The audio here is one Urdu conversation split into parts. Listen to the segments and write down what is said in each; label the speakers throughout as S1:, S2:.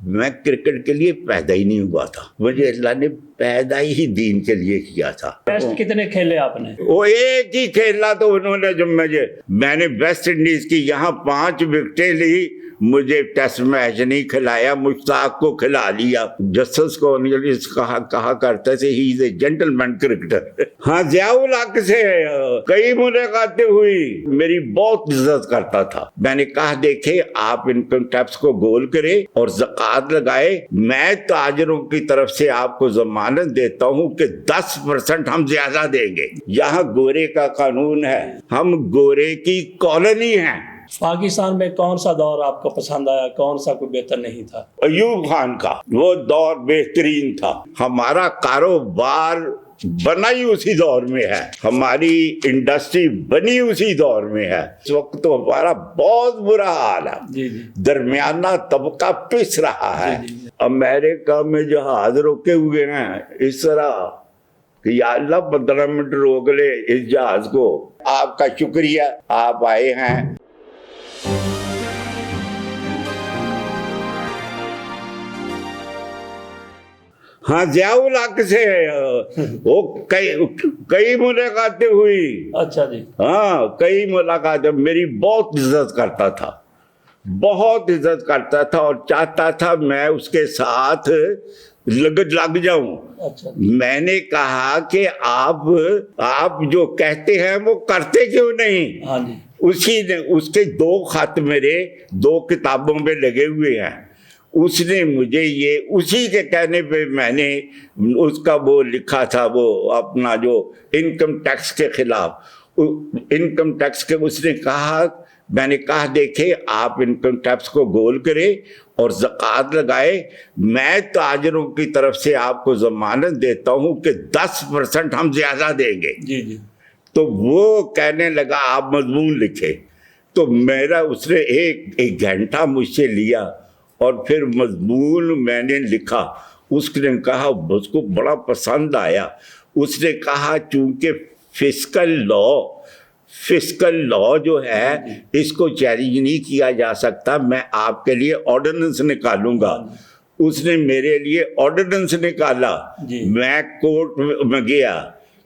S1: میں کرکٹ کے لیے پیدا ہی نہیں ہوا تھا، مجھے اللہ نے پیدا ہی دین کے لیے کیا تھا۔
S2: ٹیسٹ کتنے کھیلے آپ نے؟
S1: وہ ایک ہی کھیلا تو انہوں نے، جب میں نے ویسٹ انڈیز کی یہاں 5 وکٹیں لی، مجھے ٹیسٹ میچ نہیں کھلایا، مشتاق کو کھلا لیا۔ جسٹس کورنیلیس کہا کرتے تھے ہی از اے جینٹل مین کرکٹر۔ ہاں، ضیاء الحق سے کئی ملاقاتیں ہوئی، میری بہت عزت کرتا تھا۔ میں نے کہا دیکھیں آپ انکم ٹیکس کو گول کرے اور زکوٰۃ لگائے، میں تاجروں کی طرف سے آپ کو ضمانت دیتا ہوں کہ 10% ہم زیادہ دیں گے۔ یہاں گورے کا قانون ہے، ہم گورے کی کالونی ہیں۔
S2: پاکستان میں کون سا دور آپ کو پسند آیا، کون سا کوئی بہتر نہیں تھا؟
S1: ایوب خان کا وہ دور بہترین تھا۔ ہمارا کاروبار بنا ہی اسی دور میں ہے، ہماری انڈسٹری بنی اسی دور میں ہے۔ اس وقت تو ہمارا بہت برا حال ہے، درمیانہ طبقہ پس رہا ہے۔ امریکہ میں جہاز روکے ہوئے ہیں اس طرح کہ یا اللہ 15 منٹ روک لے اس جہاز کو۔ آپ کا شکریہ، آپ آئے ہیں۔ ہاں، ضیاء الحق سے وہ کئی ملاقاتیں ہوئی۔
S2: اچھا جی۔
S1: ہاں، کئی ملاقاتیں، میری بہت عزت کرتا تھا، بہت عزت کرتا تھا اور چاہتا تھا میں اس کے ساتھ لگ جاؤں۔
S2: اچھا۔
S1: میں نے کہا کہ آپ جو کہتے ہیں وہ کرتے کیوں نہیں؟
S2: ہاں جی۔
S1: اسی نے، اس کے 2 خط میرے 2 کتابوں میں لگے ہوئے ہیں۔ اس نے مجھے یہ اسی کے کہنے پہ میں نے اس کا وہ لکھا تھا، وہ اپنا جو انکم ٹیکس کے خلاف، انکم ٹیکس کے، اس نے کہا، میں نے کہا دیکھیں آپ انکم ٹیکس کو گول کرے اور زکوٰۃ لگائے، میں تاجروں کی طرف سے آپ کو ضمانت دیتا ہوں کہ 10% ہم زیادہ دیں گے۔
S2: جی جی۔
S1: تو وہ کہنے لگا آپ مضمون لکھے، تو میرا اس نے ایک گھنٹہ مجھ سے لیا اور پھر مضمون میں نے لکھا۔ اس نے کہا، اس کو بڑا پسند آیا۔ اس نے کہا چونکہ فسکل لا جو ہے اس کو چیلنج نہیں کیا جا سکتا، میں آپ کے لیے آرڈیننس نکالوں گا۔ اس نے میرے لیے آرڈیننس نکالا۔ میں کورٹ میں گیا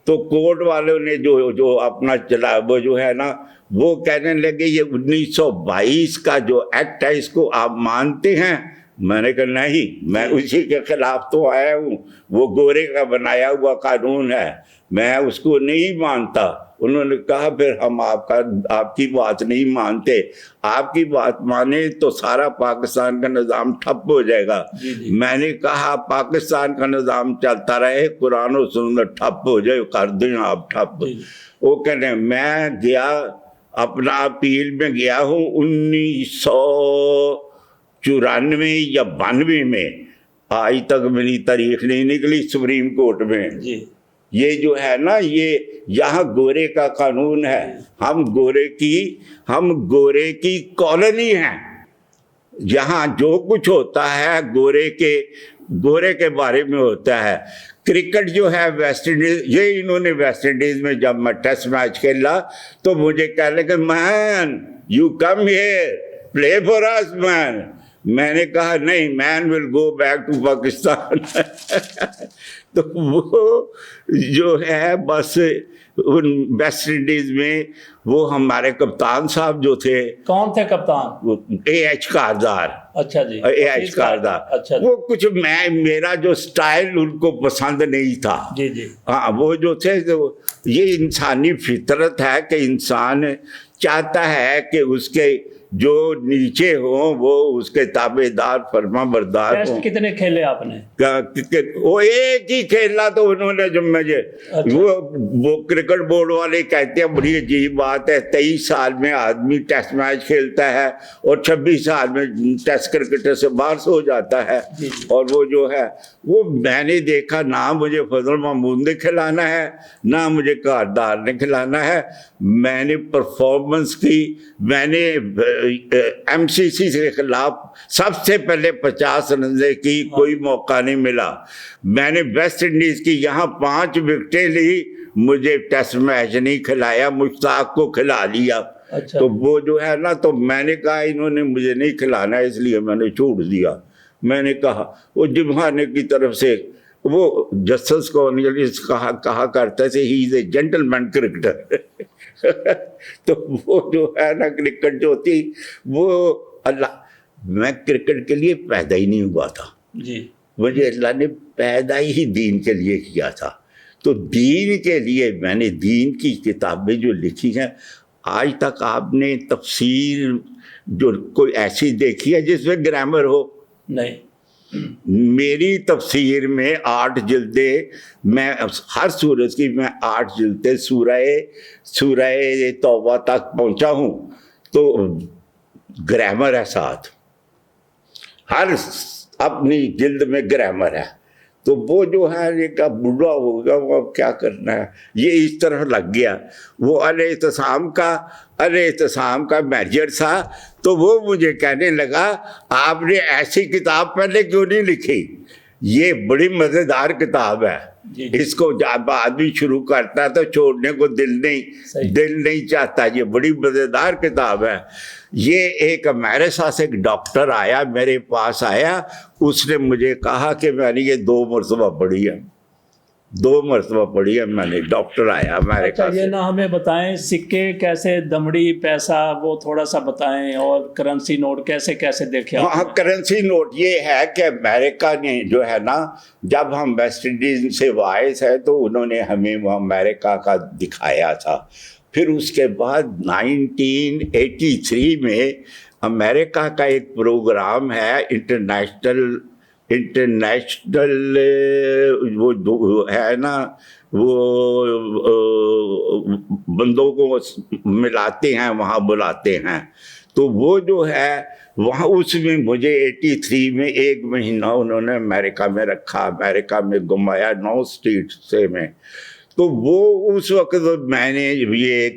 S1: تو کورٹ والوں نے جو اپنا چلا، وہ جو ہے نا، وہ کہنے لگے یہ 1922 کا جو ایکٹ ہے اس کو آپ مانتے ہیں؟ میں نے کہا نہیں، میں اسی کے خلاف تو آیا ہوں، وہ گورے کا بنایا ہوا قانون ہے، میں اس کو نہیں مانتا۔ انہوں نے کہا پھر ہم آپ کی بات نہیں مانتے، آپ کی بات مانے تو سارا پاکستان کا نظام ٹھپ ہو جائے گا۔ میں نے کہا پاکستان کا نظام چلتا رہے، قرآن و سنت ٹھپ ہو جائے، کر دیں آپ ٹھپ۔ وہ کہنے، میں گیا اپنا اپیل میں گیا ہوں 1994 یا 92 میں، آج تک میری تاریخ نہیں نکلی سپریم کورٹ میں۔ یہ جو ہے نا، یہ یہاں گورے کا قانون ہے، ہم گورے کی کالونی ہیں۔ یہاں جو کچھ ہوتا ہے گورے کے بارے میں ہوتا ہے۔ کرکٹ جو ہے ویسٹ انڈیز، یہ انہوں نے ویسٹ انڈیز میں جب میں ٹیسٹ میچ کھیلا تو مجھے کہنے لگے man you come here play for us man. میں نے کہا نہیں، man will go back to Pakistan. تو وہ جو ہے بس ویسٹ انڈیز میں وہ ہمارے کپتان صاحب جو تھے۔
S2: کون تھے کپتان؟
S1: A H Kardar.
S2: اچھا جی،
S1: اے ایچ کاردار۔
S2: اچھا،
S1: وہ کچھ میرا جو سٹائل ان کو پسند نہیں تھا۔
S2: جی جی۔
S1: ہاں، وہ جو تھے، یہ انسانی فطرت ہے کہ انسان چاہتا ہے کہ اس کے جو نیچے ہوں وہ اس کے تابع دار فرما بردار ہوں۔
S2: ٹیسٹ کتنے کھیلے آپ نے؟
S1: وہ ایک ہی کھیلا تو انہوں نے، جب مجھے وہ کرکٹ بورڈ والے کہتے ہیں بڑی عجیب بات ہے، 23 سال میں آدمی ٹیسٹ میچ کھیلتا ہے اور 26 سال میں ٹیسٹ کرکٹر سے باہر ہو جاتا ہے۔ اور وہ جو ہے، وہ میں نے دیکھا نہ مجھے فضل محمود نے کھلانا ہے نہ مجھے کاردار نے کھلانا ہے۔ میں نے پرفارمنس کی، میں نے ایم سی سی کے خلاف سب سے پہلے 50 رنزے کی، کوئی موقع نہیں ملا۔ میں نے ویسٹ انڈیز کی یہاں 5 وکٹیں لی، مجھے ٹیسٹ میچ نہیں کھلایا، مشتاق کو کھلا لیا۔ تو وہ جو ہے نا، تو میں نے کہا انہوں نے مجھے نہیں کھلانا، اس لیے میں نے چھوڑ دیا۔ میں نے کہا وہ جمخانے کی طرف سے وہ جسٹس کارنیلیس کہا کرتا تھے ہی از اے جینٹل مین کرکٹر تو وہ جو ہے نا کرکٹ جو ہوتی وہ اللہ، میں کرکٹ کے لیے پیدا ہی نہیں ہوا تھا
S2: جی،
S1: مجھے اللہ نے پیدا ہی دین کے لیے کیا تھا. تو دین کے لیے میں نے دین کی کتابیں جو لکھی ہیں، آج تک آپ نے تفسیر جو کوئی ایسی دیکھی ہے جس میں گرامر ہو؟
S2: نہیں.
S1: میری تفسیر میں 8 جلدیں، میں ہر سورت کی میں 8 جلدیں سورہ توبہ تک پہنچا ہوں. تو گرامر ہے ساتھ، ہر اپنی جلد میں گرامر ہے. تو وہ جو ہے یہ کا بڑھا ہوگا وہ اب کیا کرنا ہے، یہ اس طرح لگ گیا. وہ الاعتصام کا مینیجر تھا تو وہ مجھے کہنے لگا آپ نے ایسی کتاب پہلے کیوں نہیں لکھی، یہ بڑی مزیدار کتاب ہے. اس کو جب آدمی شروع کرتا ہے تو چھوڑنے کو دل نہیں چاہتا. یہ بڑی مزیدار کتاب ہے. یہ ایک میرے ساتھ ایک ڈاکٹر آیا، میرے پاس آیا، اس نے مجھے کہا کہ میں نے یہ 2 مرتبہ پڑھی ہے. 2 مرتبہ پڑھی ہے میں نے. ڈاکٹر آیا میرے پاس.
S2: یہ نہ ہمیں بتائیں سکے کیسے، دمڑی پیسہ وہ تھوڑا سا بتائیں، اور کرنسی نوٹ کیسے دیکھے؟
S1: ہاں، کرنسی نوٹ یہ ہے کہ امریکہ نے جو ہے نا، جب ہم ویسٹ انڈیز سے واعث ہے تو انہوں نے ہمیں وہ امریکہ کا دکھایا تھا. پھر اس کے بعد 1983 میں امریکہ کا ایک پروگرام ہے انٹرنیشنل وہ ہے نا، وہ بندوں کو ملاتے ہیں وہاں بلاتے ہیں. تو وہ جو ہے وہاں اس میں مجھے 83 میں 1 مہینہ انہوں نے امریکہ میں رکھا، امریکہ میں گھمایا 9 اسٹیٹ سے میں. تو وہ اس وقت میں نے یہ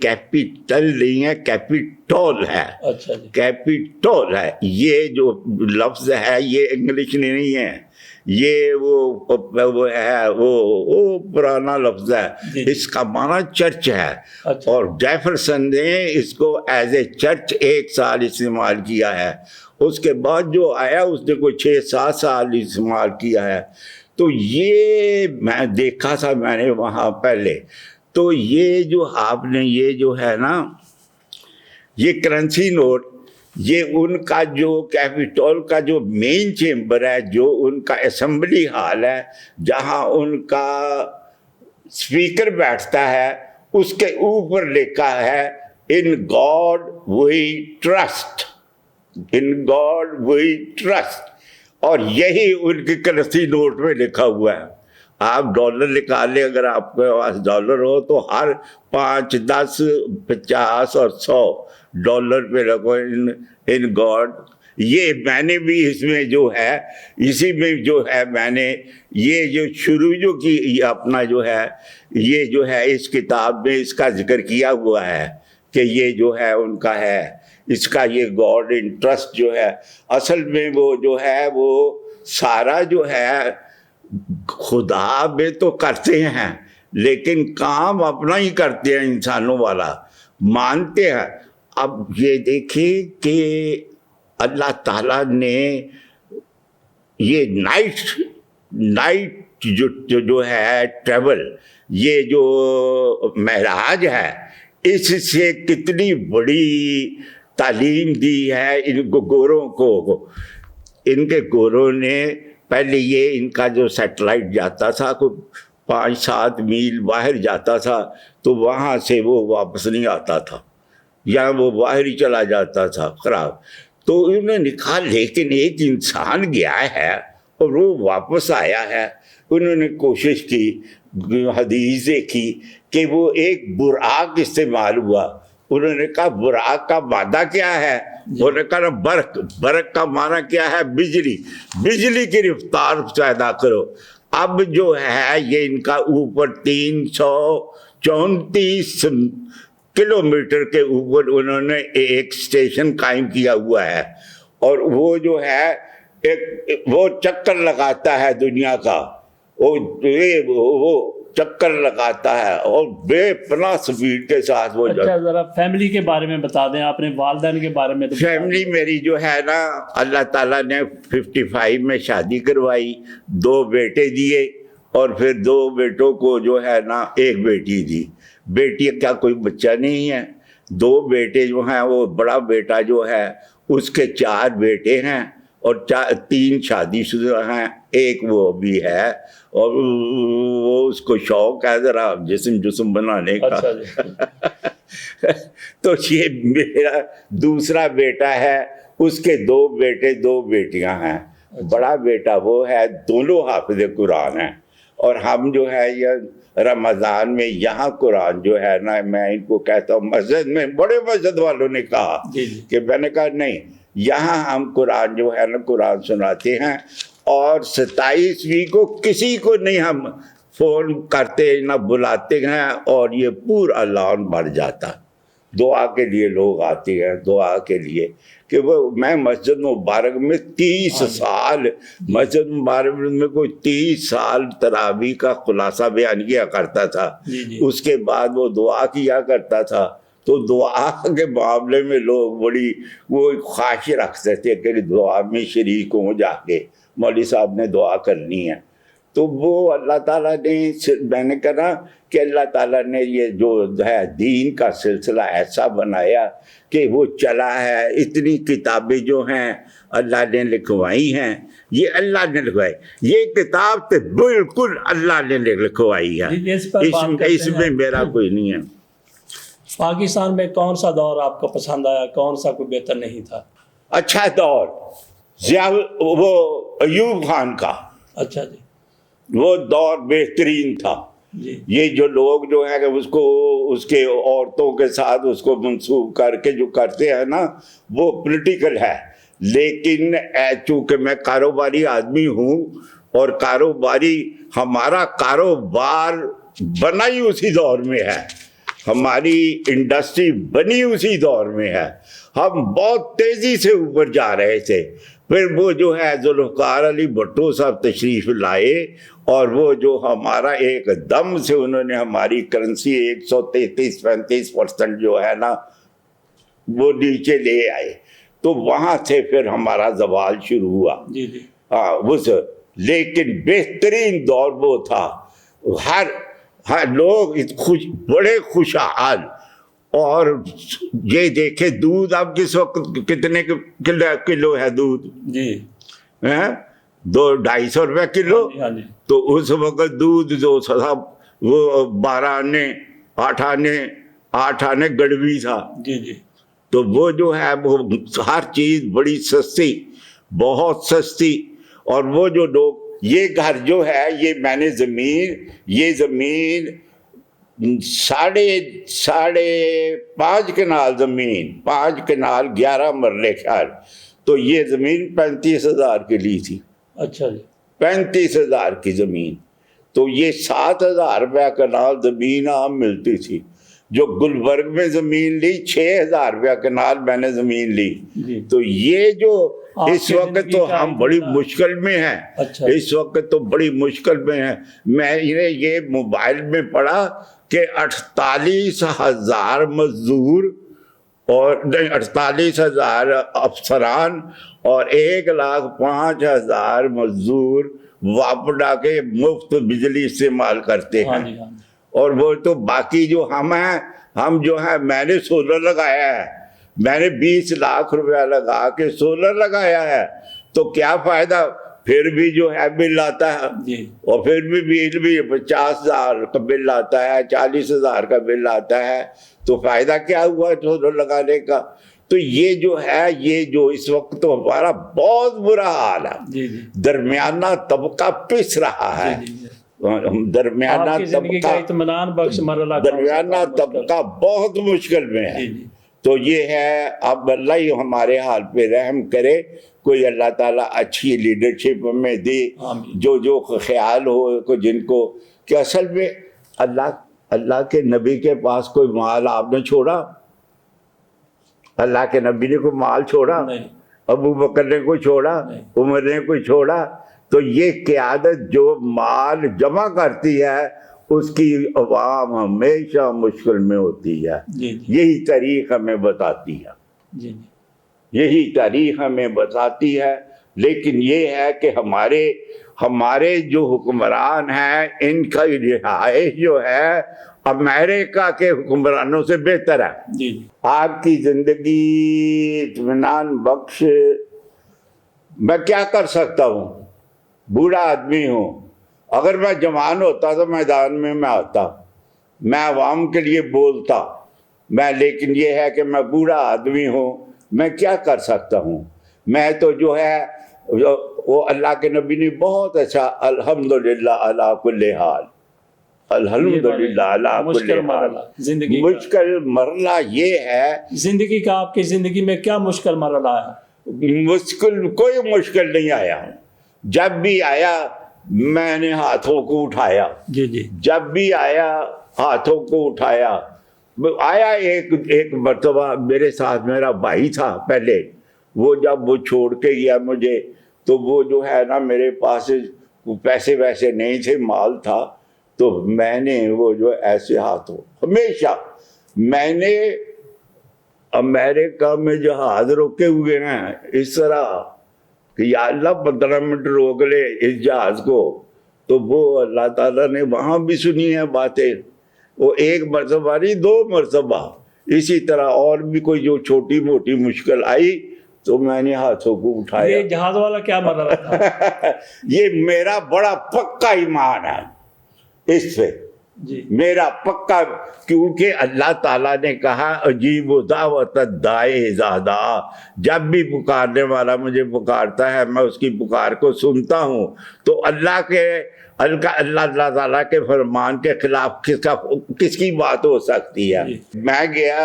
S1: کیپیٹل نہیں ہے، کیپیٹول ہے.
S2: اچھا جی،
S1: کیپیٹول ہے. یہ جو لفظ ہے یہ انگلش نہیں ہے، یہ وہ ہے وہ پرانا لفظ ہے. اس کا معنی چرچ ہے. اور جیفرسن نے اس کو ایز اے چرچ 1 سال استعمال کیا ہے. اس کے بعد جو آیا اس نے کوئی 6-7 سال استعمال کیا ہے. تو یہ میں دیکھا تھا میں نے وہاں پہلے. تو یہ جو آپ نے یہ جو ہے نا یہ کرنسی نوٹ، یہ ان کا جو کیپیٹول کا جو مین چیمبر ہے، جو ان کا اسمبلی ہال ہے جہاں ان کا اسپیکر بیٹھتا ہے، اس کے اوپر لکھا ہے in God we trust, in God we trust. اور یہی ان کی کرنسی نوٹ میں لکھا ہوا ہے. آپ ڈالر نکال لیں، اگر آپ کے پاس ڈالر ہو تو ہر 5, 10, 50 اور 100 ڈالر پہ لگو ان گاڈ. یہ میں نے بھی اس میں جو ہے، اسی میں جو ہے میں نے یہ جو شروع جو کی اپنا جو ہے یہ جو ہے اس کتاب میں اس کا ذکر کیا ہوا ہے کہ یہ جو ہے ان کا ہے، اس کا یہ گاڈ ان ٹرسٹ جو ہے. اصل میں وہ جو ہے وہ سارا جو ہے خدا میں تو کرتے ہیں لیکن کام اپنا ہی کرتے ہیں، انسانوں والا مانتے ہیں. اب یہ دیکھیں کہ اللہ تعالیٰ نے یہ نائٹ جو ہے ٹریول، یہ جو معراج ہے، اس سے کتنی بڑی تعلیم دی ہے ان کو گوروں کو. ان کے گوروں نے پہلے یہ ان کا جو سیٹلائٹ جاتا تھا کوئی 5-7 میل باہر جاتا تھا تو وہاں سے وہ واپس نہیں آتا تھا، یا وہ باہر ہی چلا جاتا تھا خراب. تو انہوں نے کہا لیکن ایک انسان گیا ہے اور وہ واپس آیا ہے. انہوں نے کوشش کی، حدیث دیکھی کہ وہ ایک براق استعمال ہوا. انہوں نے کہا براق کا مادہ کیا ہے؟ انہوں نے کہا برق کا معنی کیا ہے؟ بجلی کی رفتار پیدا کرو. اب جو ہے یہ ان کا اوپر 334 کلومیٹر کے اوپر انہوں نے ایک اسٹیشن قائم کیا ہوا ہے، اور وہ جو ہے وہ چکر لگاتا ہے دنیا کا. وہ چکر لگاتا ہے اور بے پناہ سپیڈ کے ساتھ وہ
S2: اچھا ذرا فیملی کے بارے میں بتا دیں، آپ نے والدین کے بارے میں تو
S1: فیملی میری جو ہے نا اللہ تعالیٰ نے 55 میں شادی کروائی، 2 بیٹے دیے اور پھر 2 بیٹوں کو جو ہے نا 1 بیٹی دی. بیٹی کا کوئی بچہ نہیں ہے. 2 بیٹے جو ہیں وہ بڑا بیٹا جو ہے اس کے 4 بیٹے ہیں اور 3 شادی شدہ ہیں، 1 وہ بھی ہے اور وہ اس کو شوق ہے ذرا جسم بنانے کا.
S2: اچھا جی.
S1: تو یہ میرا دوسرا بیٹا ہے، اس کے 2 بیٹے 2 بیٹیاں ہیں. بڑا بیٹا وہ ہے، دونوں حافظ قرآن ہیں. اور ہم جو ہے یہ رمضان میں یہاں قرآن جو ہے نا، میں ان کو کہتا ہوں مسجد میں، بڑے مسجد والوں نے کہا کہ میں نے کہا نہیں، یہاں ہم قرآن جو ہے نا قرآن سناتے ہیں اور 27ویں کو کسی کو نہیں ہم فون کرتے نہ بلاتے ہیں اور یہ پورا لان بڑھ جاتا. دعا کے لیے لوگ آتے ہیں، دعا کے لیے کہ وہ میں مسجد مبارک میں 30 سال مسجد مبارک میں کوئی 30 سال تراویح کا خلاصہ بیان کیا کرتا تھا. اس کے بعد وہ دعا کیا کرتا تھا. تو دعا کے معاملے میں لوگ بڑی وہ خواہش رکھتے تھے کہ دعا میں شریک ہوں، جا کے مولوی صاحب نے دعا کرنی ہے. تو وہ اللہ تعالیٰ نے، میں نے کہا کہ اللہ تعالیٰ نے یہ جو ہے دین کا سلسلہ ایسا بنایا کہ وہ چلا ہے. اتنی کتابیں جو ہیں اللہ نے لکھوائی ہیں، یہ اللہ نے لکھوائی. یہ کتاب تو بالکل اللہ نے لکھوائی ہے، اس میں میرا کوئی نہیں ہے.
S2: پاکستان میں کون سا دور آپ کو پسند آیا، کون سا کوئی بہتر نہیں تھا؟
S1: اچھا دور وہ ایوب خان کا.
S2: اچھا جی.
S1: وہ دور بہترین تھا. یہ جو لوگ جو ہے کہ اس کو اس کے عورتوں کے ساتھ اس کو منسوب کر کے جو کرتے ہیں نا، وہ پولیٹیکل ہے. لیکن چونکہ میں کاروباری آدمی ہوں اور کاروباری، ہمارا کاروبار بنا ہی اسی دور میں ہے، ہماری انڈسٹری بنی اسی دور میں ہے. ہم بہت تیزی سے اوپر جا رہے تھے. پھر وہ جو ہے ذوالفقار علی بھٹو صاحب تشریف لائے اور وہ جو ہمارا ایک دم سے انہوں نے ہماری کرنسی 133-35% جو ہے نا وہ نیچے لے آئے. تو وہاں سے پھر ہمارا زوال شروع ہوا. ہاں لیکن بہترین دور وہ تھا. ہر لوگ بڑے خوشحال. اور یہ دیکھے دودھ اب کس وقت کتنے کلو ہے دودھ؟ جی 200-250 روپے کلو. تو اس وقت دودھ جو تھا وہ 12 آنے 8 آنے گڑوی تھا. تو وہ جو ہے وہ ہر چیز بڑی سستی، بہت سستی. اور وہ جو لوگ، یہ گھر جو ہے یہ میں نے یہ زمین 5.5 کنال زمین، 5 کنال 11 مرلے خیال، تو یہ زمین 35,000 کی لی تھی.
S2: اچھا جی.
S1: 35,000 کی زمین. تو یہ 7,000 روپے کنال زمین عام ملتی تھی. جو گلبرگ میں زمین لی 6,000 روپے کنال میں نے زمین لی. تو یہ جو اس وقت تو ہم بڑی مشکل میں ہیں. اس وقت تو بڑی مشکل میں ہیں. میں نے یہ موبائل میں پڑھا کہ 48,000 مزدور اور 48,000 افسران اور 1,05,000 مزدور واپڈا کے مفت بجلی استعمال کرتے ہیں. اور وہ تو باقی جو ہم ہیں، ہم جو ہیں، میں نے سولر لگایا ہے، میں نے 20 لاکھ روپیہ لگا کے سولر لگایا ہے. تو کیا فائدہ؟ پھر بھی جو ہے بل آتا ہے. اور پھر بھی بل بھی 50,000 کا بل آتا ہے، 40,000 کا بل آتا ہے. تو فائدہ کیا ہوا سولر لگانے کا؟ تو یہ جو ہے، یہ جو اس وقت تو ہمارا بہت برا حال ہے. درمیانہ طبقہ پس رہا ہے. درمیانہ طبقہ بہت مشکل میں ہے. تو یہ ہے، اب اللہ ہی ہمارے حال پہ رحم کرے. کوئی اللہ تعالیٰ اچھی لیڈرشپ میں دے، جو خیال ہو جن کو کہ اصل میں اللہ کے نبی کے پاس کوئی مال آپ نے چھوڑا؟ اللہ کے نبی نے کوئی مال چھوڑا؟ ابو بکر نے کوئی چھوڑا؟ عمر نے کوئی چھوڑا؟ تو یہ قیادت جو مال جمع کرتی ہے اس کی عوام ہمیشہ مشکل میں ہوتی ہے.
S2: جی
S1: یہی تاریخ ہمیں بتاتی ہے,
S2: جی
S1: یہی تاریخ ہمیں بتاتی ہے. لیکن یہ ہے کہ ہمارے جو حکمران ہیں ان کا رہائش جو ہے امریکہ کے حکمرانوں سے بہتر ہے.
S2: جی
S1: آپ کی زندگی اطمینان بخش. میں کیا کر سکتا ہوں, بوڑھا آدمی ہوں. اگر میں جوان ہوتا تو میدان میں آتا, میں عوام کے لیے بولتا لیکن یہ ہے کہ میں بوڑھا آدمی ہوں, میں کیا کر سکتا ہوں. میں تو جو ہے وہ اللہ کے نبی نے بہت اچھا الحمدللہ علی کل حال, الحمدللہ علی کل حال.
S2: زندگی
S1: مشکل مرحلہ یہ ہے,
S2: زندگی کا آپ کی زندگی میں کیا مشکل مرحلہ ہے؟
S1: کوئی مشکل نہیں آیا. جب بھی آیا میں نے ہاتھوں کو اٹھایا.
S2: جی جی
S1: جب بھی آیا ہاتھوں کو اٹھایا. آیا ایک مرتبہ میرے ساتھ میرا بھائی تھا پہلے, وہ جب وہ چھوڑ کے گیا مجھے تو وہ جو ہے نا میرے پاس پیسے ویسے نہیں تھے, مال تھا, تو میں نے وہ جو ایسے ہاتھوں ہمیشہ میں نے امریکہ میں جہاز روکے ہوئے ہیں اس طرح کہ یا اللہ 15 منٹ روک لے اس جہاز کو, تو وہ اللہ تعالیٰ نے وہاں بھی سنی ہیں باتیں. وہ ایک مرتبہ نہیں 2 مرتبہ. اسی طرح اور بھی کوئی جو چھوٹی موٹی مشکل آئی تو میں نے ہاتھوں کو اٹھایا.
S2: یہ جہاز والا کیا مرحلہ تھا؟
S1: یہ میرا بڑا پکا ایمان ہے اس پہ,
S2: جی
S1: میرا پکا, کیونکہ اللہ تعالیٰ نے کہا عجیب دعوت الداعی اذا دعا, جب بھی پکارنے والا مجھے پکارتا ہے میں اس کی پکار کو سنتا ہوں. تو اللہ تعالیٰ کے فرمان کے خلاف کس کی بات ہو سکتی ہے. میں گیا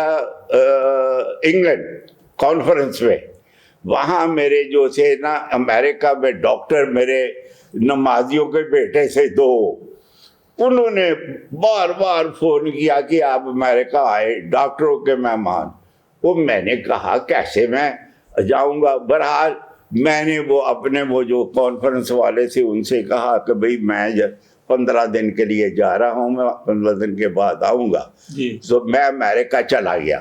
S1: انگلینڈ کانفرنس میں, وہاں میرے جو تھے نا امریکہ میں ڈاکٹر, میرے نمازیوں کے بیٹے سے 2, انہوں نے بار بار فون کیا کہ آپ امریکہ آئے ڈاکٹروں کے مہمان. وہ میں نے کہا کیسے میں جاؤں گا. بہرحال میں نے وہ جو کانفرنس والے تھے ان سے کہا کہ بھئی میں 15 دن کے لیے جا رہا ہوں, میں 15 دن کے بعد آؤں گا. تو میں امریکہ چلا گیا.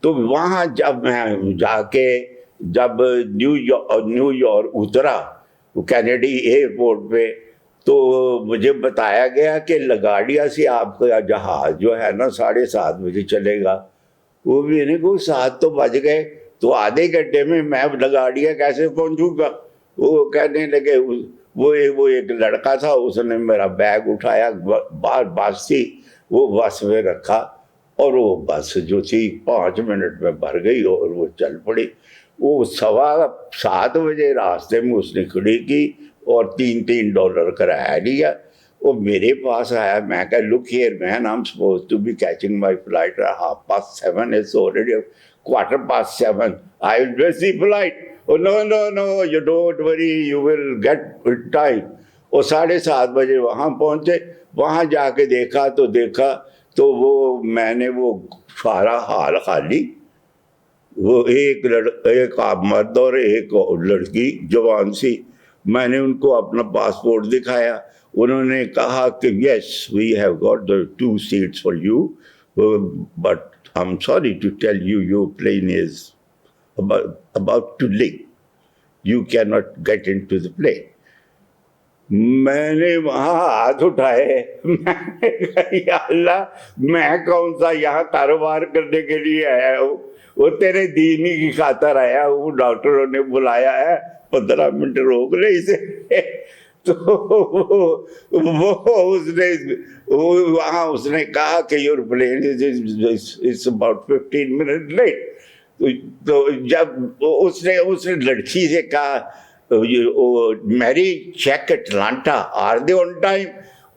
S1: تو وہاں جب میں جا کے جب نیو یارک اترا کینیڈی ایئرپورٹ پہ, تو مجھے بتایا گیا کہ لگاڈیا سے آپ کا جہاز جو ہے نا 7:30 بجے چلے گا. وہ بھی نہیں, کوئی 7 تو بج گئے, تو آدھے گھنٹے میں لگاڈیا کیسے پہنچوں گا. وہ کہنے لگے, وہ ایک لڑکا تھا, اس نے میرا بیگ اٹھایا, بس تھی, وہ بس میں رکھا, اور وہ بس جو تھی 5 منٹ میں بھر گئی اور وہ چل پڑی. وہ 7:15 بجے راستے میں اس نے کھڑی کی اور $3 کرایہ لیا. وہ میرے پاس آیا, میں کہا look here man, I'm supposed to be catching my flight at 7:30, it's already 7:15, I will miss the flight. Oh no, you don't worry, you will get in time. وہ 7:30 بجے وہاں پہنچے. وہاں جا کے دیکھا تو وہ میں نے وہ سارا حال خالی, وہ ایک مرد اور ایک لڑکی جوان سی. میں نے ان کو اپنا پاسپورٹ دکھایا. انہوں نے کہا کہ yes, we have got the 2 seats for you, but I'm sorry to tell you, your plane is about to leave. You cannot get into the plane. میں نے وہاں ہاتھ اٹھائے, میں نے کہا یا اللہ, میں کون سا یہاں کاروبار کرنے کے لیے آیا ہوں, وہ تیرے دین ہی کی خاطر آیا ہوں. ڈاکٹروں نے بلایا ہے, 15 منٹ روک لے اسے. تو وہاں اس نے کہا کہ your plane is about 15 minute late. تو جب اس نے لڑکی سے کہا Mary check Atlanta are they on time.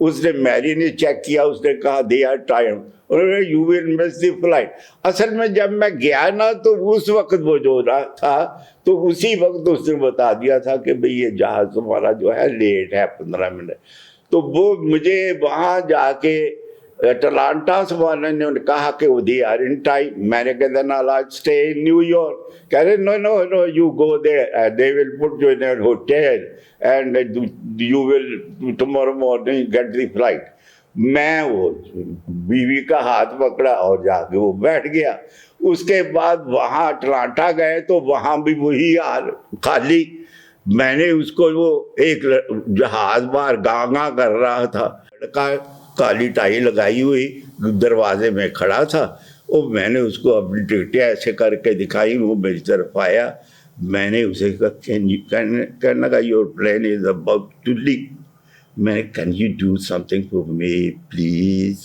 S1: اس نے میری نے چیک کیا, اس نے کہا they are time. You will miss the flight. اصل میں جب میں گیا نا تو اس وقت وہ جو تھا تو اسی وقت اس نے بتا دیا تھا کہ بھئی یہ جہاز تمہارا جو ہے لیٹ ہے 15 منٹ. تو وہ مجھے وہاں جا کے اٹلانٹا سے والے نے کہا کہ وہ دے آر ان ٹائم. میں نے کہا then I'll stay in New York. کہہ رہے no, you go there, they will put you in a hotel and you will tomorrow morning get the flight. میں وہ بیوی کا ہاتھ پکڑا اور جا کے وہ بیٹھ گیا. اس کے بعد وہاں اٹلانٹا گئے تو وہاں بھی وہی حال, خالی. میں نے اس کو وہ ایک جہاز باہر گاں کر رہا تھا, لڑکا کالی ٹائی لگائی ہوئی دروازے میں کھڑا تھا, اور میں نے اس کو اپنی ٹکٹیں ایسے کر کے دکھائی. وہ میری طرف آیا, میں نے اسے کہا لگا your plane is about to leave. میں can you do something for me please.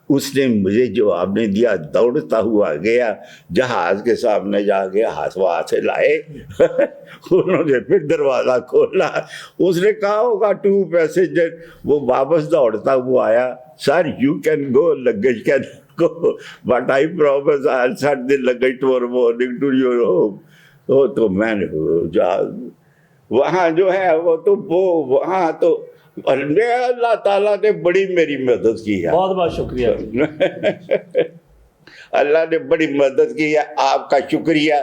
S1: اس نے مجھے جواب نہیں دیا, دوڑتا ہوا گیا جہاز کے سامنے, جا کے ہاتھ وہاں سے لائے. انہوں نے پھر دروازہ کھولا. اس نے کہا ہوگا 2 پیسنجر. وہ واپس دوڑتا ہوا آیا, sir you can go, luggage can go, but I promise I will send the luggage tomorrow morning to your home. تو میں نے وہاں جو ہے وہ تو وہاں تو اللہ تعالیٰ نے بڑی میری مدد کی ہے.
S2: بہت بہت شکریہ.
S1: اللہ نے بڑی مدد کی ہے. آپ کا شکریہ